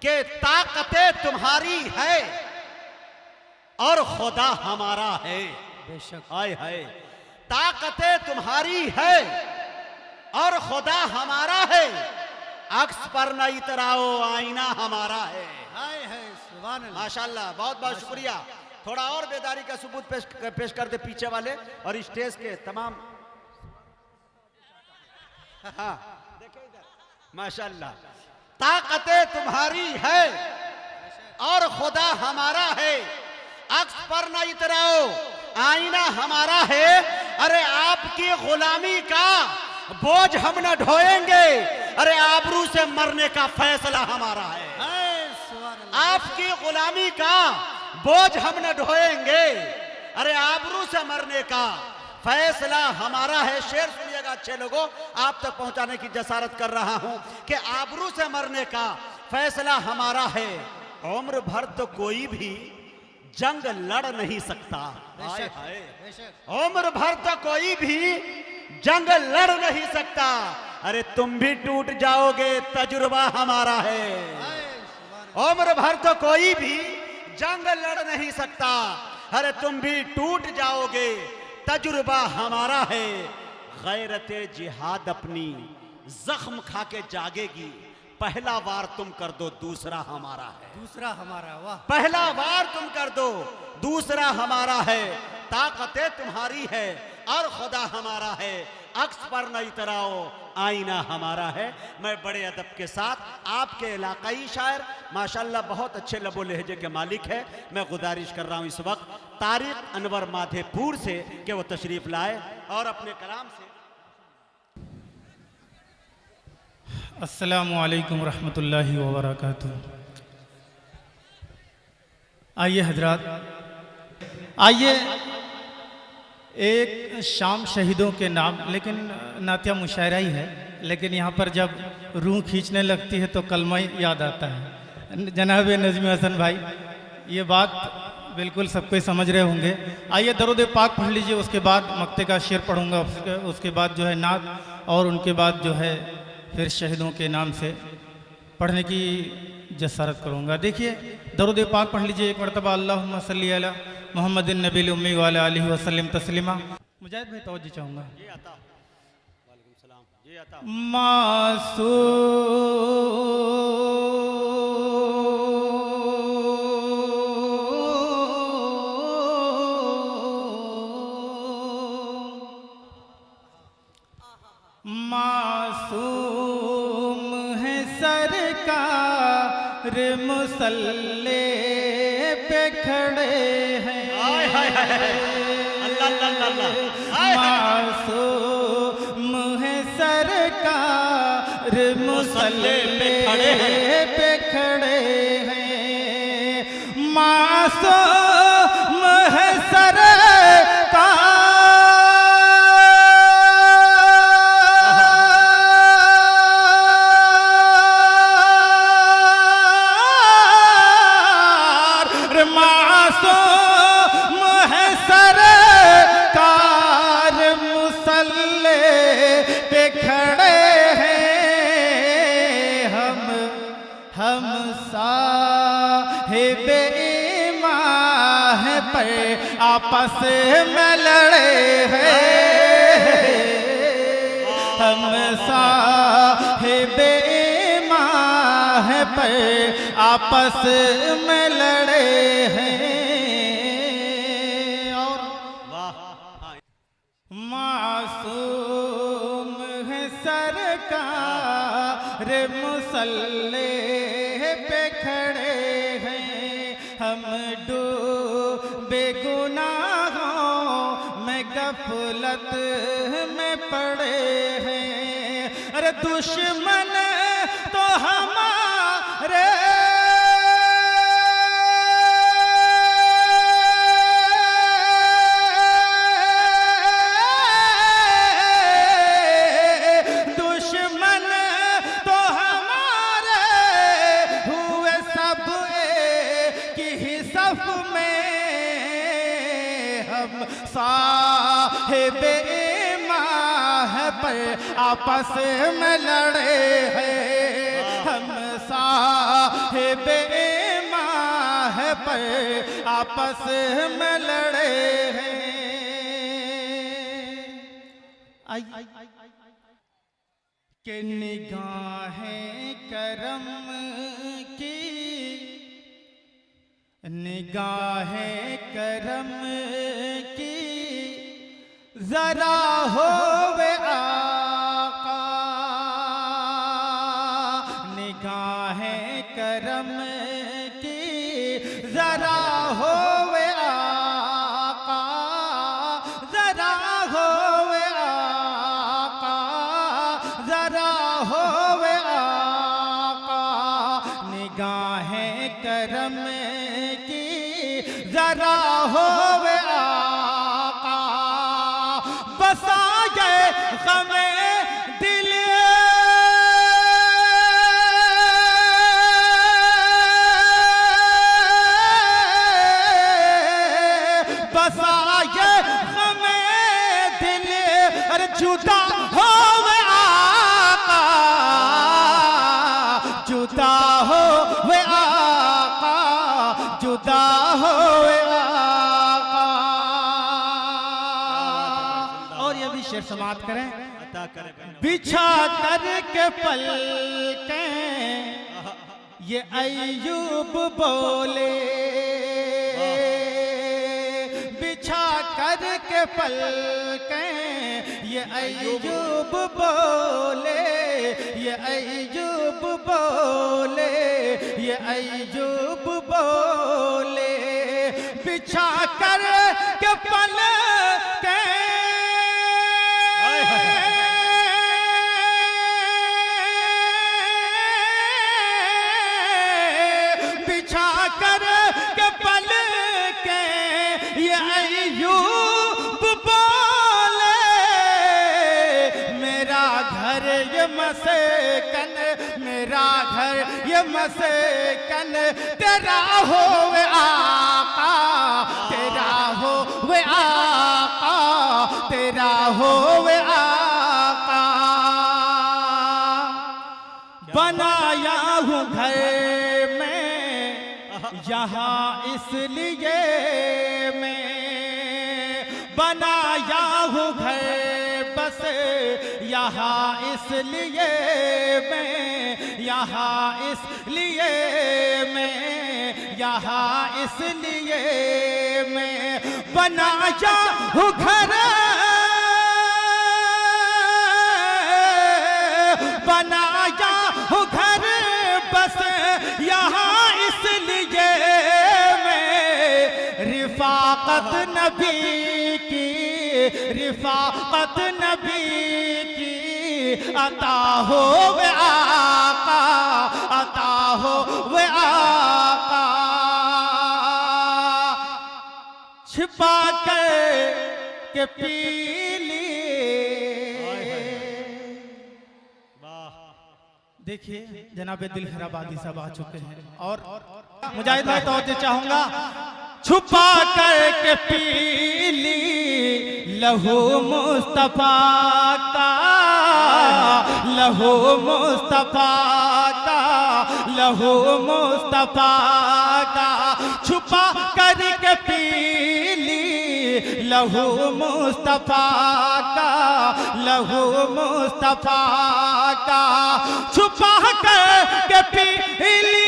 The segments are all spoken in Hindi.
कि ताकतें तुम्हारी है और खुदा हमारा है। बेशक। हाय हाय, ताकतें तुम्हारी है और खुदा हमारा है, अक्स पर न इतराओ आईना हमारा है। हाय हाय, सुभान अल्लाह। माशाल्लाह, बहुत बहुत शुक्रिया। थोड़ा और बेदारी का सबूत पेश कर दे पीछे वाले और स्टेज के तमाम। हाँ देखो इधर, माशाल्लाह। ताकतें तुम्हारी है और खुदा हमारा है, अक्स पर न इतराओ आईना हमारा है। अरे आपकी गुलामी का बोझ हम न ढोएंगे, अरे आबरू से मरने का फैसला हमारा है। हाय, सुभान अल्लाह। आपकी गुलामी का बोझ हम न ढोएंगे, अरे आबरू से मरने का फैसला हमारा है। शेर सुनिएगा अच्छे लोगों, आप तक पहुंचाने की जसारत कर रहा हूं कि आबरू से मरने का फैसला हमारा है। उम्र भर तो कोई भी जंग लड़ नहीं सकता। हाय हाय, बेशक। उम्र भर तो कोई भी जंग लड़ नहीं सकता, अरे तुम भी टूट जाओगे तजुर्बा हमारा है। हाय, सुभान उम्र भर तो कोई भी जंग लड़ नहीं सकता, अरे तुम भी टूट जाओगे तजुर्बा हमारा है। गैरते जिहाद अपनी जख्म खा के जागेगी, पहला वार तुम कर दो दूसरा हमारा है। दूसरा हमारा, वाह। पहला वार तुम कर दो दूसरा हमारा है। ताकतें तुम्हारी है और खुदा हमारा है, अक्स पर न इतराओ आईना हमारा है। मैं बड़े अदब के साथ आपके इलाकाई शायर माशाल्लाह बहुत अच्छे लबो लहजे के मालिक है, मैं गुजारिश कर रहा हूं इस वक्त तारिक अनवर माधेपुर से कि वो तशरीफ लाए और अपने कलाम से। अस्सलामु अलैकुम रहमतुल्लाहि व बरकातुहू। आइए हजरात, आइए एक शाम शहीदों के नाम, लेकिन नातिया मुशायरा ही है, लेकिन यहाँ पर जब रूह खींचने लगती है तो कलमा याद आता है। जनाब नज़मी हसन भाई, ये बात बिल्कुल सब कोई समझ रहे होंगे। आइए दरूद पाक पढ़ लीजिए, उसके बाद मक्ते का शेर पढ़ूंगा, उसके बाद जो है नात, और उनके बाद जो है फिर शहीदों के नाम से पढ़ने की जसारत करूँगा। देखिए दरूद पाक पढ़ लीजिए एक मरतबा, अल्लाहुम्मा सल्ली अला मुहम्मदिन नबील उम्मी व अला आलिहि वसल्लम तस्लीमा। मुजाहिद भाई तवज्जो चाहूँगा। मासूम है सरकार मुसल्ले पे खड़े हैं। मासूम है सरकार मुसल्ले पे खड़े हैं। मासूम है सरकार आपस में लड़े हैं। हम साहिबे माह पर आपस में लड़े हैं। और मासूम है सरकार मुसल्ले पे खड़े हैं। हम गफलत में पड़े हैं। अरे दुश्मन तो हमारे दुश्मन तो हमारे हुए सब एक ही सफ में। हम साहिबे माह पर आपस में लड़े हैं। हम साहिबे साहिबे माह पर आपस में लड़े हैं। कि निगाहें करम की, निगाहें करम की जरा होवे आका, निगाहें करम की जरा होवे आका, जरा होवे आका, जरा होवे आका, निगाहें करम की जरा होवे आका, बसा गए गमे दिल बसा गए गमे दिल, अरे जुदा होवे आका, जुदा होवे आका, जुदा होवे आका। और ये भी शेर समाप्त करें। अता करे बहनों। बिछा करके पलकें ये अय्यूब बोले, बिछा करके पलकें ये अय्यूब बोले, ये अय्यूब बोले, ये अय्यूब बोले, बिछा करके पलकें बिछा कर के पल के ये अय्यूब बोले, मेरा घर ये मस्कन, मेरा घर ये मस्कन तेरा होवे आका, तेरा होवे आका, तेरा होवे आका। बनाया हूँ घर में यहाँ इसलिए मैं, बनाया हूँ घर बस यहाँ इसलिए मैं, यहाँ इसलिए मैं, यहाँ इसलिए मैं बनाया हूँ घर, बनाया हूँ घर बस यहाँ इसलिए मैं, रिफाकत नबी की, रिफाकत नबी की अता हो वे आका, अता हो वे आका। छिपा कर के पी देखिए जनाब दिल खराबादी साहब आ चुके हैं और मुजाहिद भाई तो चाहूंगा छुपा करके पी ली लहू मुस्तफा का, लहू मुस्तफा का, लहू मुस्तफा का, छुपा करके पी ली लहू मुस्तफा का, लहू मुस्तफा का, छुपा करके पी ली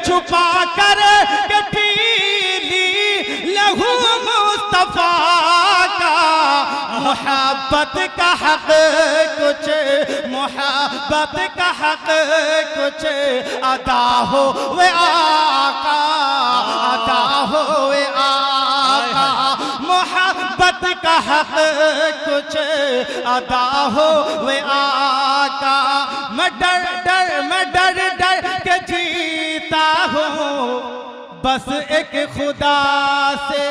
छुपा कर के पी ली लहू मुस्तफा का, मोहब्बत का हक कुछ, मोहब्बत का हक कुछ अदा हो वे आका, अदा हो वे आका, मोहब्बत का हक कुछ अदा हो वे आका। मैं डर डर के जीता हूँ बस एक खुदा से,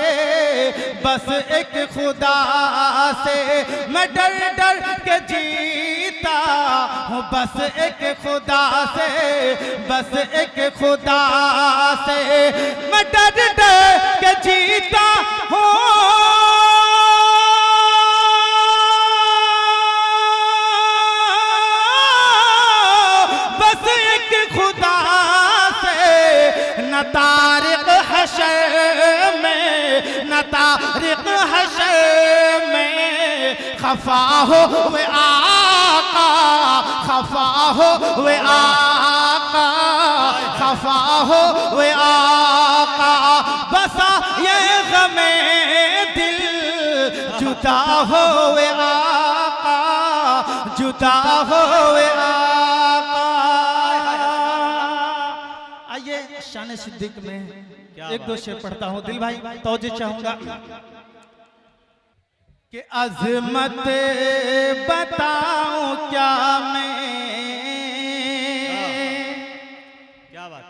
बस एक खुदा से मैं डर के जीता हूँ, बस एक खुदा से, बस एक खुदा से मैं डर के जीता हूँ। मतारिक हशर में खफा हो वे आका, खफा हो वे आका, खफा हो वे आका, बसा ये गमे दिल जुदा हो वे आका, जुदा हो वे आका। आइए शान सिद्दीक में एक दो शेर पढ़ता हूँ। दिल भाई तवज्जो चाहूंगा कि अज़मत बताऊं क्या मैं, क्या बात।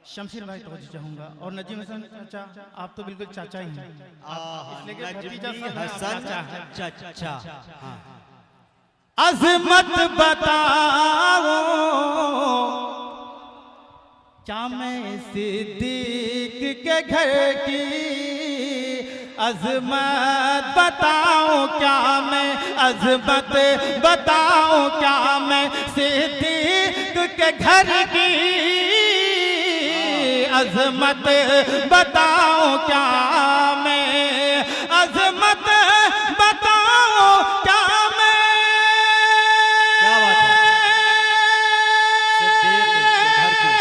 शमशीर भाई तवज्जो चाहूंगा और नजीम हसन चाचा, आप तो बिल्कुल चाचा ही हैं, इसलिए कि भतीजा सब चाचा है। चाचा, हाँ। अज़मत बताऊं क्या मैं सिद्दीक के घर की, अज़मत बताऊं क्या मैं, अज़मत बताऊं क्या मैं सिद्दीक के घर की, अज़मत बताऊं क्या मैं, अज़मत बताऊं क्या मैं। क्या बात है। सिद्दीक घर की।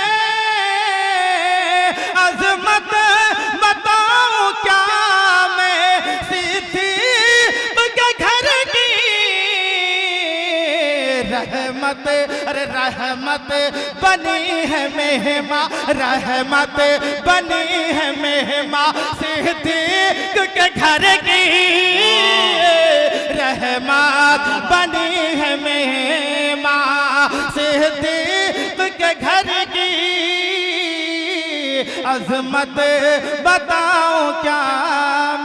अज़मत बताऊं क्या मैं सिद्दीक के घर की, रहमत अरे रहमत बनी है मेहमा, रहमत बनी है मेहमा सिद्दीक के घर की, रहमत बनी है मेहमा सिद्दीक के घर की, अज़मत बताऊं क्या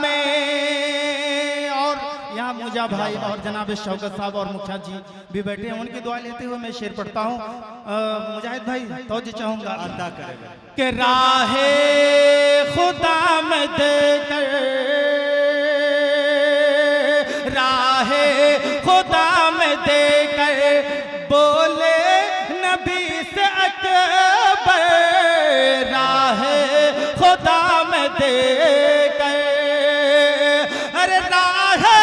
मैं। और यहाँ मुजा भाई और जनाब शौकत साहब और मुखिया जी भी बैठे हैं, उनकी दुआ लेते हुए मैं शेर पढ़ता हूँ। मुजाहिद भाई तवज्जो चाहूंगा अदा करेगा कि राहे खुदा में देकर, राहे खुदा में देकर बोले नबी से अकबर, राहे खुदा में देकर, अरे राहे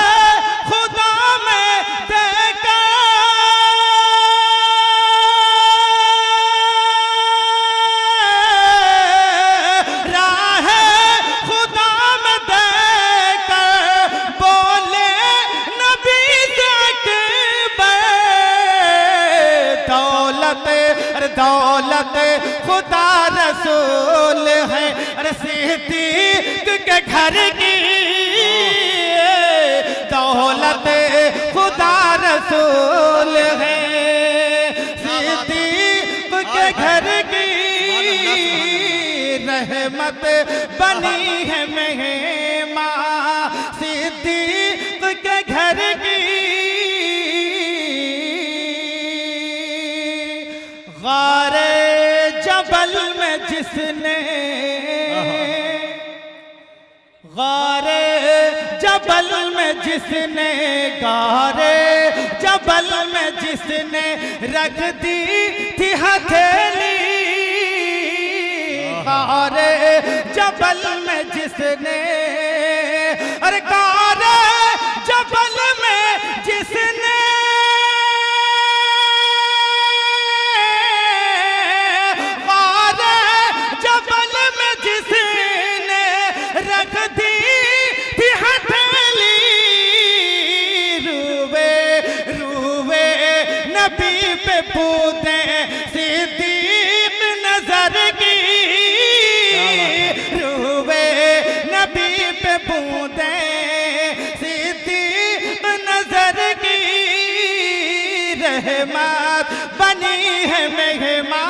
खुदा में देकर, राहे खुदा में देकर बोले नबी से अकबर, दौलत अरे दौलत खुदा रसूल है, अरे सिद्दीक के घर की, दौलत खुदा रसूल है सिद्दीक के घर की, रहमत बनी है मेहमा सिद्दीक के घर की, गारे जबल में जिसने, गारे जबल में जिसने, गारे जबल में जिसने रख दी थी हथेली, गारे जबल में जिसने, अरे गारे जबल में जिसने, गारे जबल में जिसने रख दी थी हथेली, रूवे रूवे नबी पे पूते सिद्दीक नजर की, रूवे नबी पे पूते सिद्दीक नजर की, रहमत बनी है मेहमा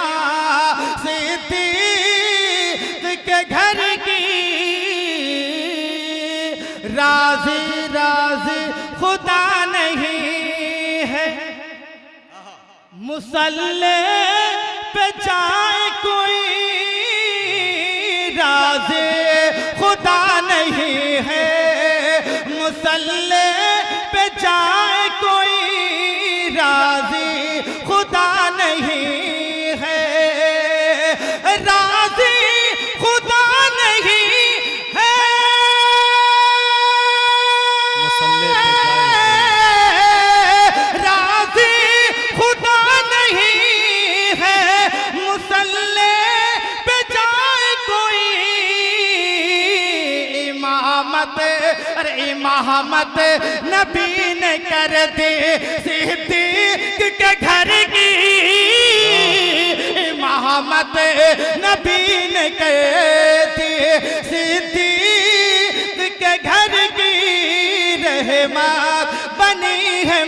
सिद्दीक के घर की, राजी राजी खुदा नहीं है, मुसल्ले पे जाए कोई, राजी खुदा नहीं है, मुसल्ले पे जाए कोई, राजी खुदा नहीं है, राजी खुदा नहीं है, राज़ी खुदा नहीं है मुसल्ले पे जाए कोई इमामत, अरे इमामत नबी ने कर दे सिद्दीक के घर की, इमामत नबी ने कर दी सिद्दीक के घर की, रहमत बनी है